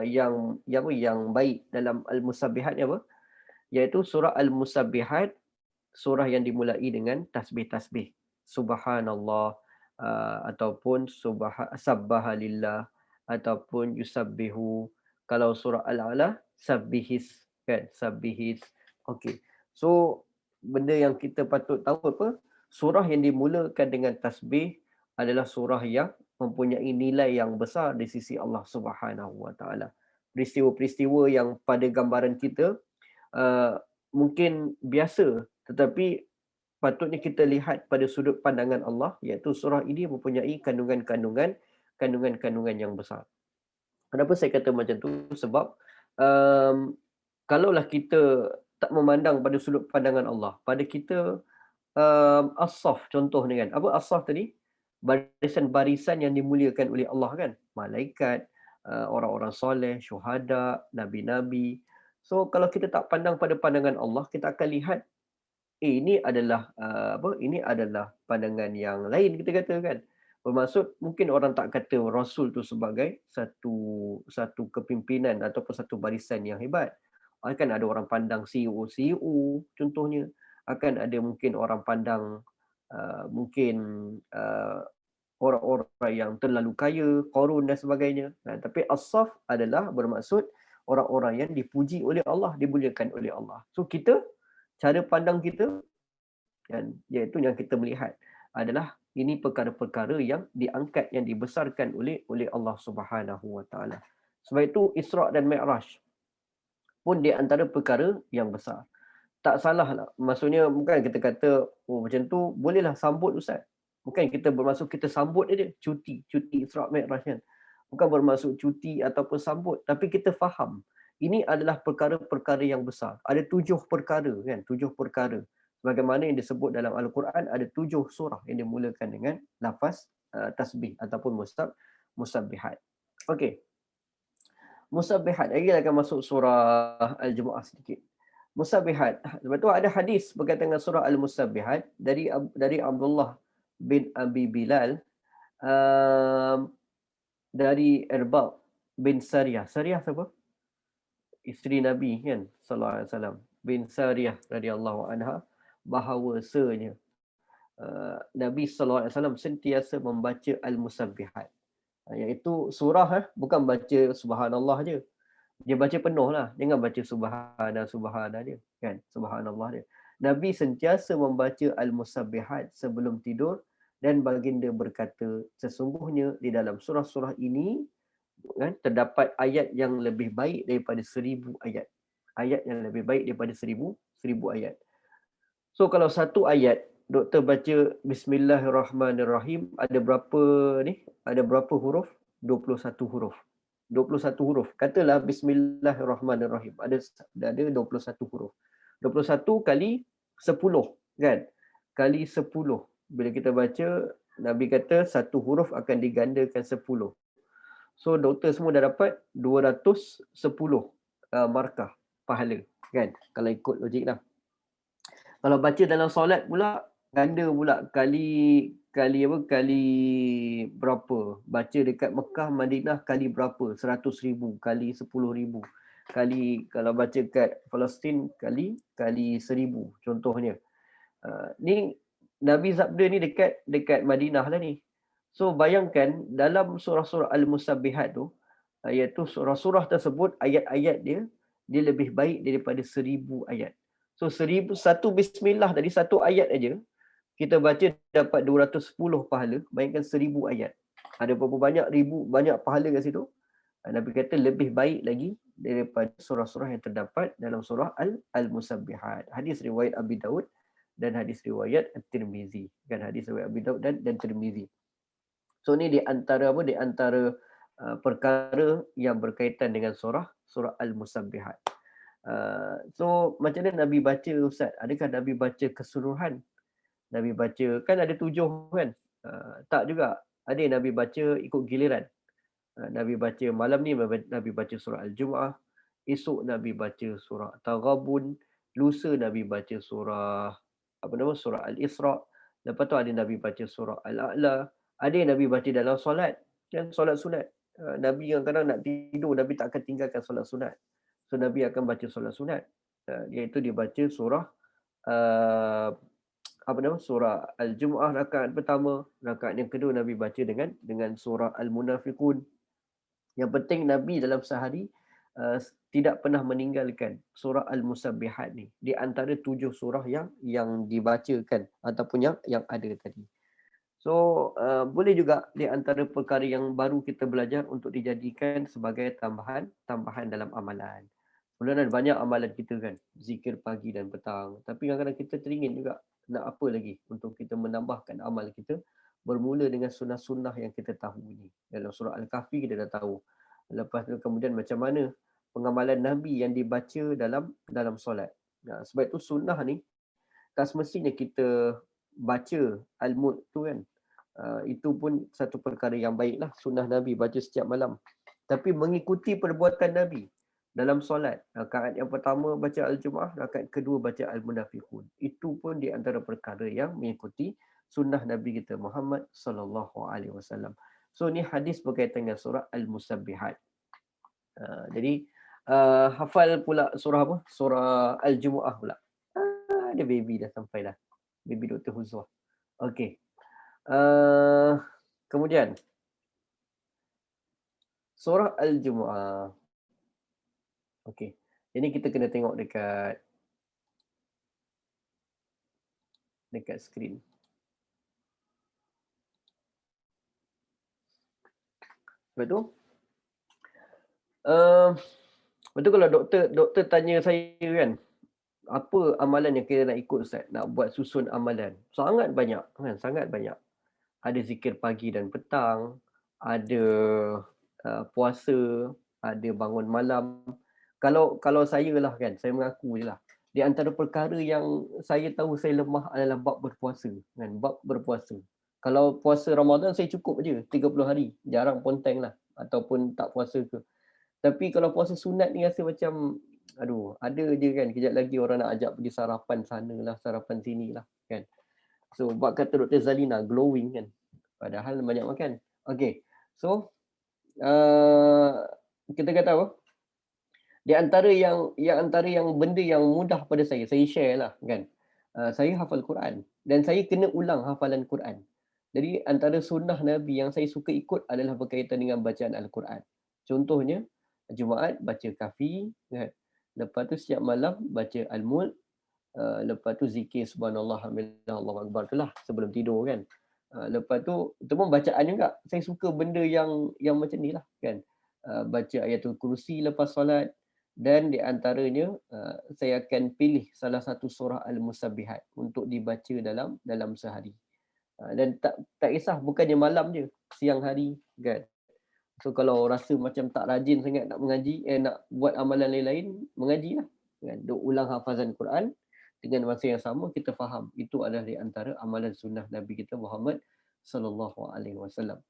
yang baik dalam Al-Musabbihat ni apa? Iaitu surah Al-Musabbihat, surah yang dimulai dengan tasbih-tasbih. Subhanallah, ataupun sabbahalillah, ataupun yusabbihu. Kalau surah Al-A'la, sabbihis kan, sabbihis. Okey. So benda yang kita patut tahu apa? Surah yang dimulakan dengan tasbih adalah surah yang mempunyai nilai yang besar di sisi Allah Subhanahu Wa Taala. Peristiwa-peristiwa yang pada gambaran kita mungkin biasa, tetapi patutnya kita lihat pada sudut pandangan Allah, iaitu surah ini mempunyai kandungan-kandungan yang besar. Kenapa saya kata macam tu? Sebab kalaulah kita tak memandang pada sudut pandangan Allah, pada kita as-saf contoh ni kan. Apa as-saf tadi? Barisan-barisan yang dimuliakan oleh Allah kan. Malaikat, orang-orang soleh, syuhada, nabi-nabi. So kalau kita tak pandang pada pandangan Allah, kita akan lihat ini adalah ini adalah pandangan yang lain kita kata kan. Bermaksud mungkin orang tak kata rasul tu sebagai satu kepimpinan ataupun satu barisan yang hebat. Akan ada orang pandang CEO contohnya. Akan ada mungkin orang pandang mungkin orang-orang yang terlalu kaya, Qarun dan sebagainya. Tapi as-saf adalah bermaksud orang-orang yang dipuji oleh Allah, dimuliakan oleh Allah. So kita, cara pandang kita, dan iaitu yang kita melihat adalah ini perkara-perkara yang diangkat, yang dibesarkan oleh Allah Subhanahu Wa Taala. Sebab itu Isra' dan Mi'raj pun di antara perkara yang besar. Tak salah lah. Maksudnya bukan kita kata, oh macam tu bolehlah sambut Ustaz. Bukan kita bermaksud kita sambut dia, cuti Isra' Mi'raj kan. Bukan bermaksud cuti ataupun sambut, tapi kita faham ini adalah perkara-perkara yang besar. Ada 7 perkara kan, 7 perkara. Sebagaimana yang disebut dalam Al-Quran, ada 7 surah yang dimulakan dengan lafaz tasbih ataupun musabbihat. Okey. Musabbihat, lagi akan masuk surah Al-Jumu'ah sedikit. Musabbihat. Sebab tu ada hadis berkaitan dengan surah Al-Musabbihat dari Abdullah bin Abi Bilal, dari Irbad bin Sariyah. Sariyah siapa? Isteri Nabi kan sallallahu alaihi wasallam, bin Sariyah radhiyallahu anha, bahawasanya Nabi sallallahu alaihi wasallam sentiasa membaca Al-Musabbihat, iaitu surah bukan baca subhanallah je. Dia baca penuh lah, jangan baca subhana dia kan, subhanallah dia. Nabi sentiasa membaca Al-Musabbihat sebelum tidur, dan baginda berkata, sesungguhnya di dalam surah-surah ini kan, terdapat ayat yang lebih baik daripada 1000 ayat. Ayat yang lebih baik daripada 1000 ayat. So kalau satu ayat doktor baca Bismillahirrahmanirrahim, ada berapa ni? Ada berapa huruf? 21 huruf. 21 huruf. Katalah Bismillahirrahmanirrahim. Ada 21 huruf. 21 kali 10 kan? Kali 10. Bila kita baca, Nabi kata satu huruf akan digandakan 10. So doktor semua dah dapat 210 markah pahala kan, kalau ikut logik lah. Kalau baca dalam solat pula, ganda pula kali berapa. Baca dekat Mekah, Madinah kali berapa, 100,000 kali 10,000 kali, kalau baca kat Palestin kali 1,000 contohnya. Ni Nabi sabda ni dekat Madinah lah ni. So bayangkan dalam surah-surah Al-Musabbihat tu, iaitu surah-surah tersebut, ayat-ayat dia lebih baik daripada 1000 ayat. So 1 bismillah tadi, satu ayat aja kita baca dapat 210 pahala. Bayangkan 1000 ayat. Ada berapa banyak pahala kat situ. Nabi kata lebih baik lagi daripada surah-surah yang terdapat dalam surah Al-Musabbihat. Hadis riwayat Abi Daud dan hadis riwayat At-Tirmizi. Kan, hadis riwayat Abi Daud dan Tirmizi. So ni di antara perkara yang berkaitan dengan surah Al-Musabbihat. So macam mana Nabi baca Ustaz? Adakah Nabi baca keseluruhan? Nabi baca, kan ada 7 kan? Tak juga. Ada yang Nabi baca ikut giliran. Nabi baca malam ni Nabi baca surah Al-Jumu'ah, esok Nabi baca surah Taghabun, lusa Nabi baca surah surah Al-Isra', lepas tu ada Nabi baca surah Al-A'la, ada yang Nabi baca dalam solat, kan, solat sunat. Nabi yang kadang nak tidur, Nabi tak akan tinggalkan solat sunat. So Nabi akan baca solat sunat, iaitu dia baca surah surah Al-Jumu'ah rakaat pertama, rakaat yang kedua Nabi baca dengan surah Al-Munafiqun. Yang penting Nabi dalam sehari tidak pernah meninggalkan surah Al-Musabbihat ni, di antara 7 surah yang dibacakan ataupun yang ada tadi. So boleh juga di antara perkara yang baru kita belajar untuk dijadikan sebagai tambahan dalam amalan. Sebenarnya banyak amalan kita kan, zikir pagi dan petang, tapi kadang-kadang kita teringin juga nak apa lagi untuk kita menambahkan amal kita, bermula dengan sunnah-sunnah yang kita tahu ini. Dalam surah Al-Kahfi kita dah tahu. Lepas tu kemudian macam mana pengamalan Nabi yang dibaca dalam solat. Sebab itu sunnah ni tak semestinya kita baca Al-Mulk tu kan. Itu pun satu perkara yang baiklah, sunnah Nabi baca setiap malam. Tapi mengikuti perbuatan Nabi dalam solat, rakaat yang pertama baca Al-Jumu'ah, rakaat kedua baca Al-Munafiqun. Itu pun di antara perkara yang mengikuti sunnah Nabi kita Muhammad sallallahu alaihi wasallam. So ni hadis berkaitan dengan surah Al-Musabbihat. Jadi hafal pula surah apa? Surah Al-Jumu'ah pula. Ada baby dah sampai dah. Baby Dr. Huzwa. Okey. Kemudian surah Al-Jumu'ah. Okey. Jadi kita kena tengok dekat skrin. Betul? Betul kalau doktor tanya saya kan, apa amalan yang kita nak ikut Ustaz? Nak buat susun amalan. Sangat banyak kan, sangat banyak. Ada zikir pagi dan petang, ada puasa, ada bangun malam. Kalau saya lah kan, saya mengaku je lah. Di antara perkara yang saya tahu saya lemah adalah bab berpuasa kan, bab berpuasa. Kalau puasa Ramadan saya cukup je 30 hari, jarang ponteng lah ataupun tak puasa ke. Tapi kalau puasa sunat ni rasa macam aduh, ada je kan kejap lagi orang nak ajak pergi sarapan sana lah, sarapan sini lah kan. So bab kata Dr. Zalina glowing kan. Padahal banyak makan. Okay. So kita kata apa? Di antara yang benda yang mudah pada saya share lah kan. Saya hafal Quran dan saya kena ulang hafalan Quran. Jadi antara sunnah Nabi yang saya suka ikut adalah berkaitan dengan bacaan Al-Quran. Contohnya Jumaat baca Kafi kan. Lepas tu setiap malam baca Al-Mulk. Lepas tu zikir subhanallah alhamdulillah Allahu akbar tu lah sebelum tidur kan. Lepas tu itu pun bacaan juga. Saya suka benda yang macam ni lah kan. Baca ayatul kursi lepas solat. Dan di antaranya saya akan pilih salah satu surah Al-Musabbihat untuk dibaca dalam sehari. Dan tak kisah bukannya malam je, siang hari kan. So kalau rasa macam tak rajin sangat nak mengaji, nak buat amalan lain-lain, mengajilah kan. Duk ulang hafazan Quran dengan masa yang sama kita faham itu adalah di antara amalan sunnah Nabi kita Muhammad sallallahu alaihi wasallam.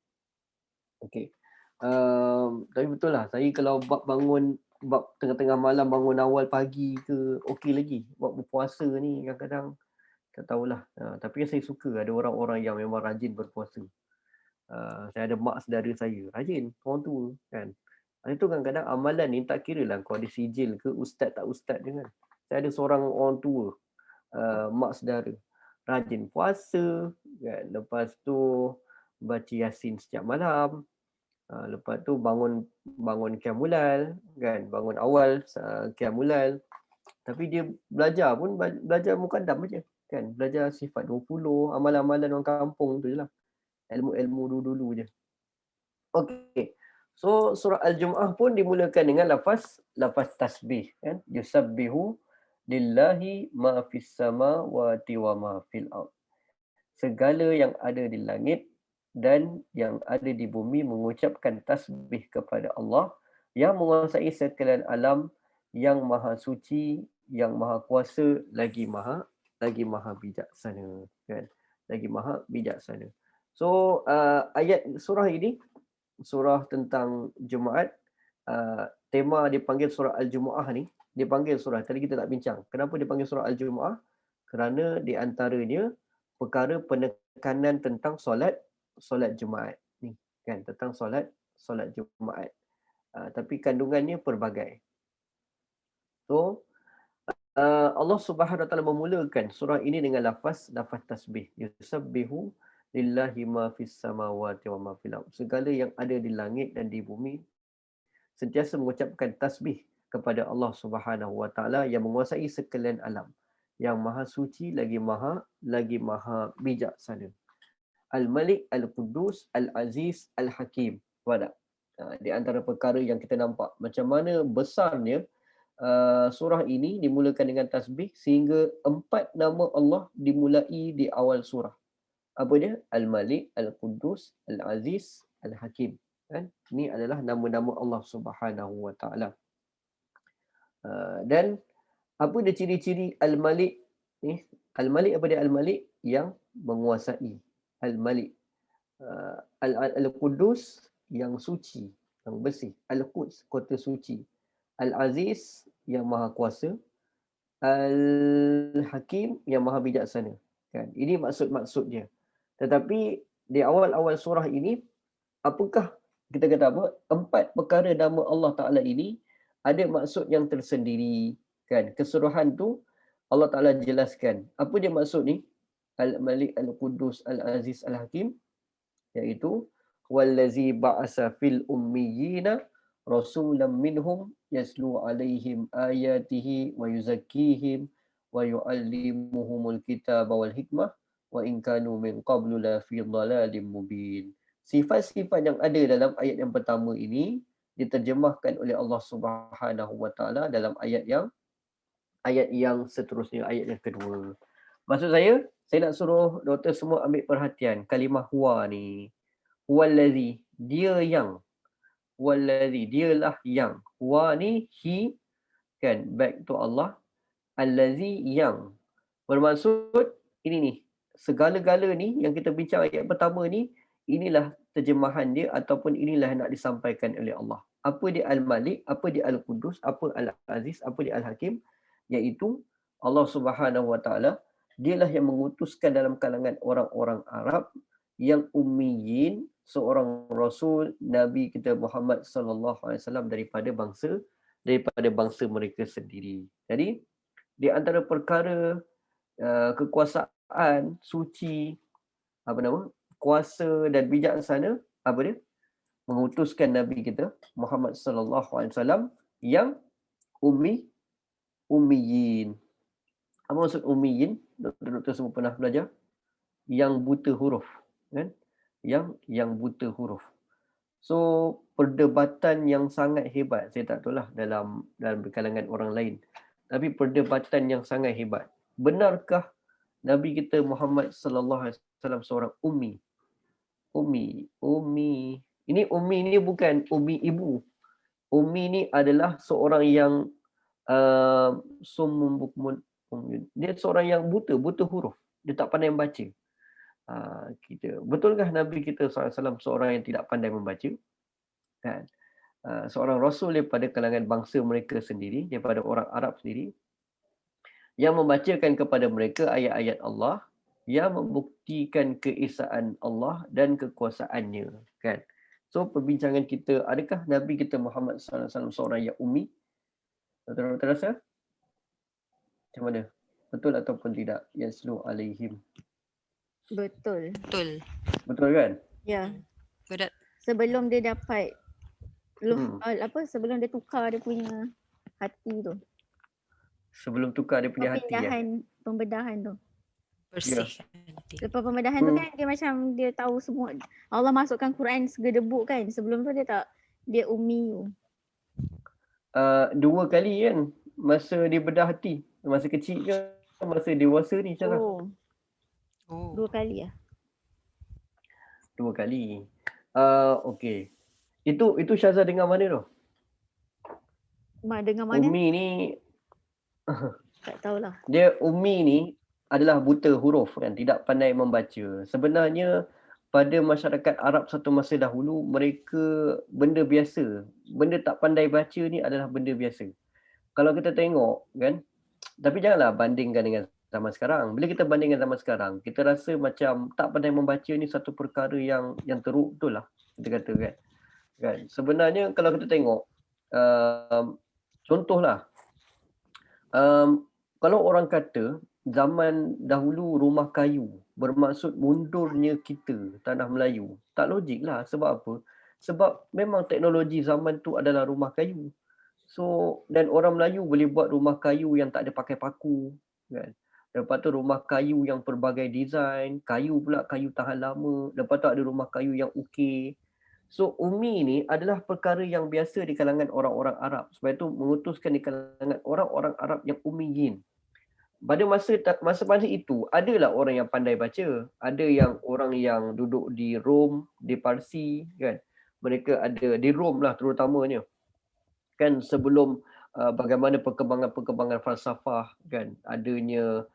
Okey. Tapi betul lah, saya kalau bab tengah-tengah malam bangun awal pagi ke okey lagi. Bab berpuasa ni kadang-kadang tak tahulah. Tapi saya suka ada orang-orang yang memang rajin berpuasa. Saya ada mak saudara saya rajin, orang tua kan. Itu kadang-kadang amalan ni tak kira lah kau ada sijil ke, ustaz tak ustaz je kan. Saya ada seorang orang tua, mak saudara rajin puasa kan. Lepas tu baca Yasin setiap malam. Lepas tu bangun qiyamul kan, bangun awal qiyamul. Tapi dia belajar pun belajar mukaddam aja kan, belajar sifat 20, amalan-amalan orang kampung tu je lah. Ilmu-ilmu dulu-dulu je. Okey. So surah Al-Jumu'ah pun dimulakan dengan lafaz tasbih kan. Yusabbihu lillahi ma fis samawati wa ma fil ard. Segala yang ada di langit dan yang ada di bumi mengucapkan tasbih kepada Allah yang menguasai sekalian alam, yang maha suci, yang maha kuasa, lagi maha bijaksana kan. Lagi maha bijaksana. So ayat surah ini, surah tentang Jumaat, tema dipanggil surah Al-Jumu'ah ni, dipanggil surah, tadi kita tak bincang. Kenapa dipanggil surah Al-Jumu'ah? Kerana di antaranya perkara penekanan tentang solat Jumaat ni kan, tentang solat Jumaat. Tapi kandungannya pelbagai. So Allah Subhanahu Wa Taala memulakan surah ini dengan lafaz tasbih. Yusabbihu lillahi ma fis samawati wa ma fil ard. Segala yang ada di langit dan di bumi sentiasa mengucapkan tasbih kepada Allah Subhanahu Wa Taala yang menguasai sekalian alam, yang maha suci lagi maha bijaksana. Al-Malik, Al-Qudus, Al-Aziz, Al-Hakim. Di antara perkara yang kita nampak macam mana besarnya surah ini dimulakan dengan tasbih sehingga 4 nama Allah dimulai di awal surah. Apa dia? Al-Malik, Al-Qudus, Al-Aziz, Al-Hakim. Kan? Ini adalah nama-nama Allah Subhanahu Wa Taala. Dan apa dia ciri-ciri Al-Malik ni? Al-Malik apa dia? Al-Malik yang menguasai. Al-Malik. Al-Qudus yang suci, yang bersih. Al-Quds, kota suci. Al-Aziz yang maha kuasa. Al-Hakim yang maha bijaksana. Kan? Ini maksud-maksud dia. Tetapi di awal-awal surah ini, apakah kita kata apa? 4 perkara nama Allah Ta'ala ini ada maksud yang tersendiri. Kan? Keseluruhan tu Allah Ta'ala jelaskan. Apa dia maksud ni? Al-Malik, Al-Qudus, Al-Aziz, Al-Hakim, iaitu wallazi ba'asa fil ummiyina rasulan minhum yaslu alaihim ayatihi wa yuzakkihim wa yu'allimuhumul kitaba wal hikmah wa in kanu min qablu la fi dhalalim mubin. Sifat-sifat yang ada dalam ayat yang pertama ini diterjemahkan oleh Allah Subhanahu wa taala dalam ayat yang seterusnya, ayat yang kedua. Maksud saya nak suruh doktor semua ambil perhatian kalimah huwa ni. Huwallazi, dia yang. Huwallazi, dialah yang. Huwa ni he, kan, back to Allah. Allazi, yang. Bermaksud ini ni, segala-gala ni yang kita bincang ayat pertama ni, inilah terjemahan dia ataupun inilah yang nak disampaikan oleh Allah. Apa dia Al-Malik, apa dia Al-Qudus, apa Al-Aziz, apa dia Al-Hakim, iaitu Allah Subhanahu wa taala, dialah yang mengutuskan dalam kalangan orang-orang Arab yang ummiyin, seorang rasul Nabi kita Muhammad sallallahu alaihi wasallam daripada bangsa mereka sendiri. Jadi di antara perkara kekuasaan, suci, kuasa dan bijaksana, apa dia? Mengutuskan Nabi kita Muhammad sallallahu alaihi wasallam yang ummiyin. Apa maksud ummiyin? Doktor semua pernah belajar? Yang buta huruf, kan? Yang buta huruf. So perdebatan yang sangat hebat, saya tak tahulah dalam kalangan orang lain, tapi perdebatan yang sangat hebat. Benarkah Nabi kita Muhammad sallallahu alaihi wasallam seorang ummi? Ummi. Ini ummi ni bukan ummi ibu. Ummi ni adalah seorang yang summun bukmun. Dia seorang yang buta huruf. Dia tak pandai membaca. Betulkah Nabi kita SAW seorang yang tidak pandai membaca? Kan? Seorang rasul daripada kalangan bangsa mereka sendiri, daripada orang Arab sendiri, yang membacakan kepada mereka ayat-ayat Allah yang membuktikan keesaan Allah dan kekuasaannya. Kan? So perbincangan kita, adakah Nabi kita Muhammad SAW seorang yang ummi? Doktor rasa? Macam mana? Betul ataupun tidak? Yaslu alaihim. Betul. Betul kan? Ya. Berat. Sebelum dia dapat sebelum dia tukar dia punya hati tu. Sebelum tukar dia punya hati ya. Pembedahan tu. Bersihkan hati. Lepas pembedahan tu kan dia macam dia tahu semua. Allah masukkan Quran segedebuk kan. Sebelum tu dia ummi tu. 2 kali kan masa dia bedah hati. Masa kecil ke masa dewasa ni cara? Oh. 2 kali ya. 2 kali. Okey. Itu Syazah dengar mana tu? Dengar mana? Ummi ni tak tahulah. Dia ummi ni adalah buta huruf kan, tidak pandai membaca. Sebenarnya pada masyarakat Arab satu masa dahulu, mereka benda biasa. Benda tak pandai baca ni adalah benda biasa. Kalau kita tengok kan, tapi janganlah bandingkan dengan zaman sekarang. Bila kita bandingkan zaman sekarang, kita rasa macam tak pandai membaca ni satu perkara yang teruk, betul lah kita kata kan. Sebenarnya kalau kita tengok, contohlah, kalau orang kata zaman dahulu rumah kayu bermaksud mundurnya kita tanah Melayu, tak logik lah. Sebab apa? Sebab memang teknologi zaman tu adalah rumah kayu. So, dan orang Melayu boleh buat rumah kayu yang tak ada pakai paku kan. Lepas tu rumah kayu yang pelbagai design, kayu pula kayu tahan lama. Lepas tu ada rumah kayu yang ukir. So ummi ni adalah perkara yang biasa di kalangan orang-orang Arab. Sebab itu mengutuskan di kalangan orang-orang Arab yang ummiyin. Pada masa itu, adalah orang yang pandai baca. Ada yang orang yang duduk di Rom, di Parsi kan. Mereka ada di Rom lah terutamanya. Kan sebelum bagaimana perkembangan falsafah kan, adanya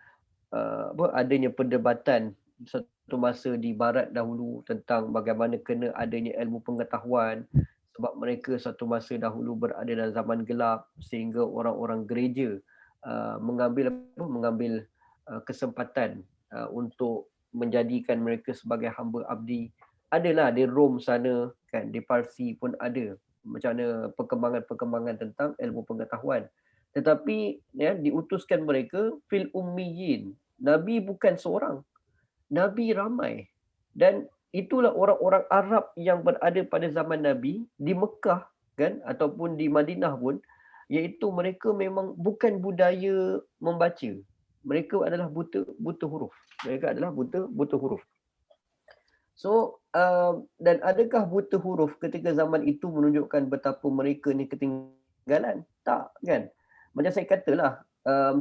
adanya perdebatan satu masa di barat dahulu tentang bagaimana kena adanya ilmu pengetahuan, sebab mereka satu masa dahulu berada dalam zaman gelap sehingga orang-orang gereja mengambil kesempatan untuk menjadikan mereka sebagai hamba abdi. Adalah di Rom sana kan, di Parsi pun ada macam mana perkembangan-perkembangan tentang ilmu pengetahuan. Tetapi ya, diutuskan mereka fil ummiyin. Nabi bukan seorang, Nabi ramai. Dan itulah orang-orang Arab yang berada pada zaman Nabi di Mekah kan, ataupun di Madinah pun, iaitu mereka memang bukan budaya membaca. Mereka adalah buta huruf. Mereka adalah buta huruf. So dan adakah buta huruf ketika zaman itu menunjukkan betapa mereka ni ketinggalan? Tak kan? Macam saya katalah,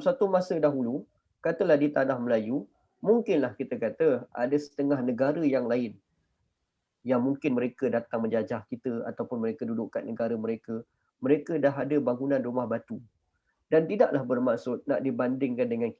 suatu masa dahulu, katalah di tanah Melayu, mungkinlah kita kata ada setengah negara yang lain yang mungkin mereka datang menjajah kita ataupun mereka duduk kat negara mereka, mereka dah ada bangunan rumah batu. Dan tidaklah bermaksud nak dibandingkan dengan